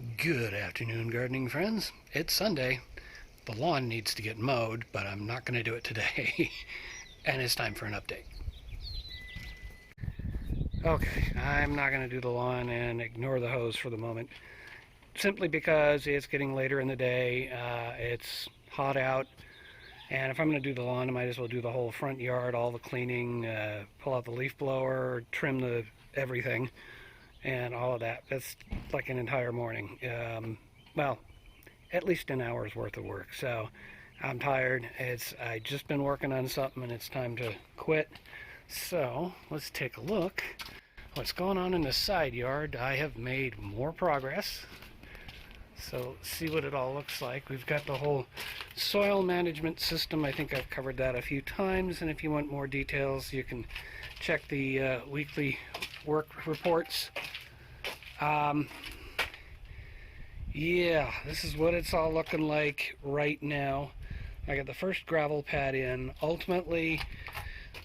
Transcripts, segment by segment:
Good afternoon, gardening friends. It's Sunday. The lawn needs to get mowed, but I'm not going to do it today. And it's time for an update. Okay, I'm not going to do the lawn and ignore the hose for the moment, simply because it's getting later in the day. It's hot out, and if I'm going to do the lawn, I might as well do the whole front yard, all the cleaning, pull out the leaf blower, trim the everything, and all of that. That's like an entire morning. Well, at least an hour's worth of work. So I'm tired. I just been working on something and it's time to quit. So let's take a look. What's going on in the side yard? I have made more progress. So see what it all looks like. We've got the whole soil management system. I think I've covered that a few times, and if you want more details, you can check the weekly work reports. Yeah, this is what it's all looking like right now. I got the first gravel pad in. Ultimately,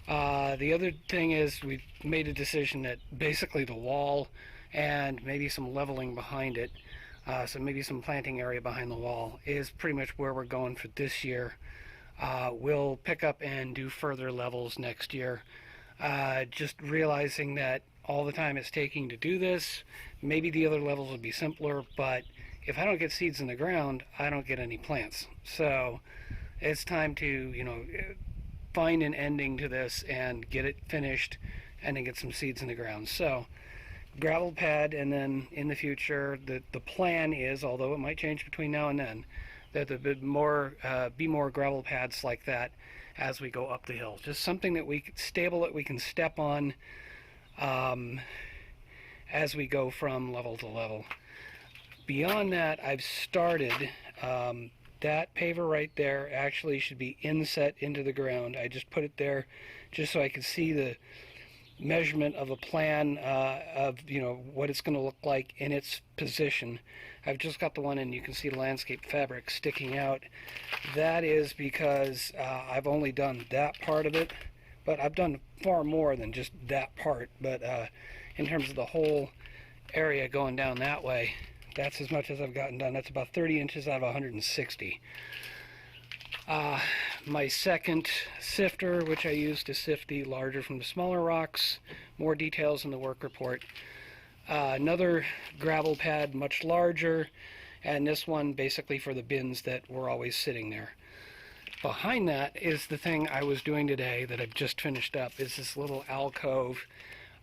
the other thing is we made a decision that basically the wall and maybe some leveling behind it, so maybe some planting area behind the wall, is pretty much where we're going for this year. We'll pick up and do further levels next year. Just realizing that all the time it's taking to do this, maybe the other levels would be simpler, but if I don't get seeds in the ground, I don't get any plants. So it's time to, find an ending to this and get it finished and then get some seeds in the ground. So gravel pad, and then in the future, the plan is, although it might change between now and then, that there be more gravel pads like that as we go up the hill. Just something that stable that we can step on as we go from level to level. Beyond that, I've started, that paver right there actually should be inset into the ground. I just put it there just so I could see the measurement of a plan of what it's going to look like in its position. I've just got the one in. You can see the landscape fabric sticking out. That is because I've only done that part of it, but I've done far more than just that part. But in terms of the whole area going down that way, that's as much as I've gotten done. That's about 30 inches out of 160. My second sifter, which I use to sift the larger from the smaller rocks, more details in the work report. Another gravel pad, much larger, and this one basically for the bins that were always sitting there. Behind that is the thing I was doing today that I've just finished up, is this little alcove.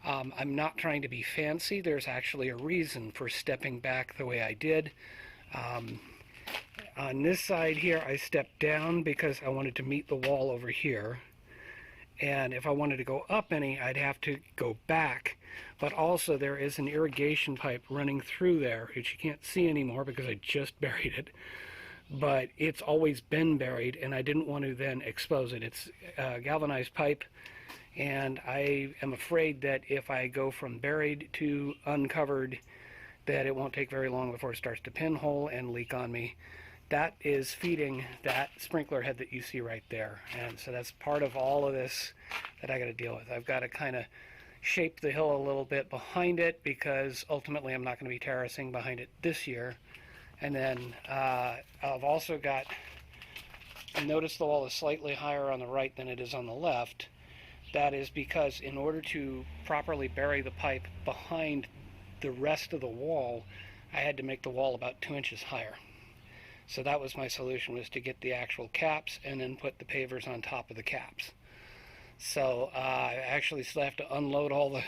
I'm not trying to be fancy. There's actually a reason for stepping back the way I did. On this side here, I stepped down because I wanted to meet the wall over here. And if I wanted to go up any, I'd have to go back. But also there is an irrigation pipe running through there, which you can't see anymore because I just buried it. But it's always been buried, and I didn't want to then expose it. It's a galvanized pipe, and I am afraid that if I go from buried to uncovered, that it won't take very long before it starts to pinhole and leak on me. That is feeding that sprinkler head that you see right there, and so that's part of all of this that I got to deal with. I've got to kind of shape the hill a little bit behind it, because ultimately I'm not going to be terracing behind it this year. And then I've also got, notice the wall is slightly higher on the right than it is on the left. That is because in order to properly bury the pipe behind the rest of the wall, I had to make the wall about 2 inches higher. So that was my solution, was to get the actual caps and then put the pavers on top of the caps. So I actually still have to unload all the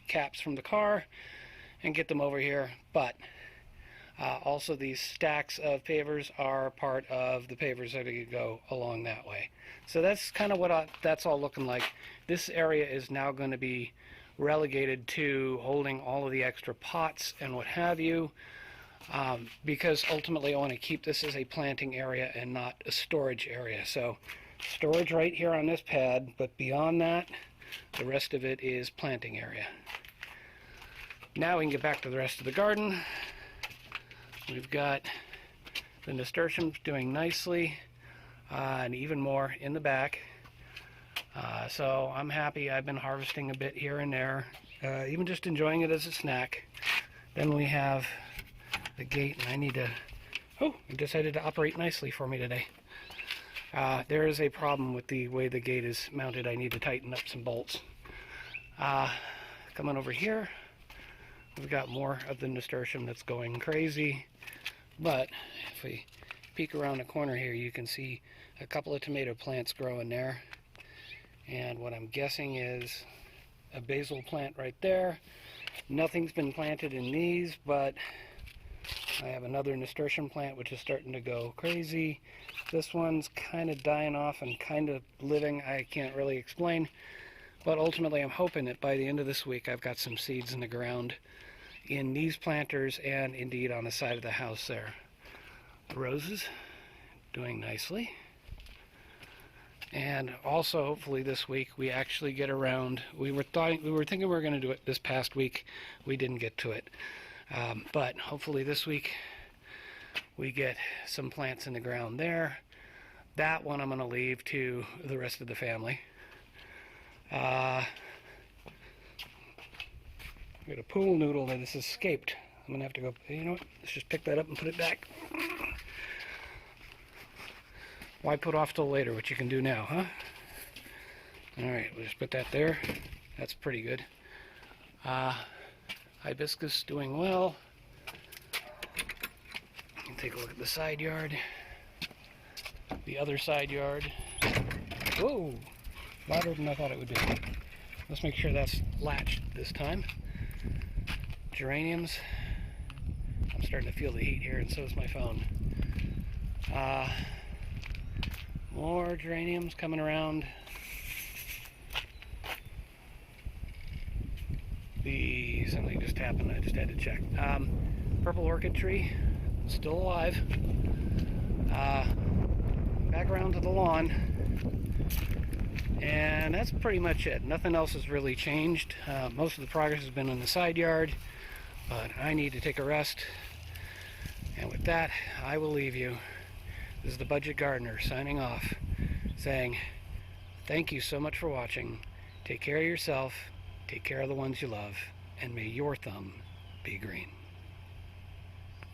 caps from the car and get them over here. But also these stacks of pavers are part of the pavers that are going to go along that way. So that's kind of what that's all looking like. This area is now going to be relegated to holding all of the extra pots and what have you, because ultimately I want to keep this as a planting area and not a storage area. So storage right here on this pad, but beyond that, the rest of it is planting area. Now we can get back to the rest of the garden. We've got the nasturtiums doing nicely, and even more in the back. So I'm happy. I've been harvesting a bit here and there, even just enjoying it as a snack. Then we have the gate, and I need to... Oh, it decided to operate nicely for me today. There is a problem with the way the gate is mounted. I need to tighten up some bolts. Coming over here, we've got more of the nasturtium that's going crazy. But if we peek around the corner here, you can see a couple of tomato plants growing there. And what I'm guessing is a basil plant right there. Nothing's been planted in these, but I have another nasturtium plant which is starting to go crazy. This one's kind of dying off and kind of living. I can't really explain. But ultimately, I'm hoping that by the end of this week, I've got some seeds in the ground in these planters and indeed on the side of the house there. The roses doing nicely. And also, hopefully this week, we actually get around. We were thinking we were going to do it this past week. We didn't get to it. But hopefully this week, we get some plants in the ground there. That one I'm going to leave to the rest of the family. Got a pool noodle that has escaped. I'm going to have to go, you know what, let's just pick that up and put it back. Why put off till later what you can do now, huh? Alright, we'll just put that there. That's pretty good. Hibiscus doing well. Take a look at the side yard. The other side yard. Whoa! Louder than I thought it would be. Let's make sure that's latched this time. Geraniums. I'm starting to feel the heat here, and so is my phone. More geraniums coming around. Something just happened. I just had to check. Purple orchid tree, still alive. Back around to the lawn. And that's pretty much it. Nothing else has really changed. Most of the progress has been on the side yard, but I need to take a rest. And with that, I will leave you. This is the Budget Gardener signing off, saying thank you so much for watching. Take care of yourself, take care of the ones you love, and may your thumb be green.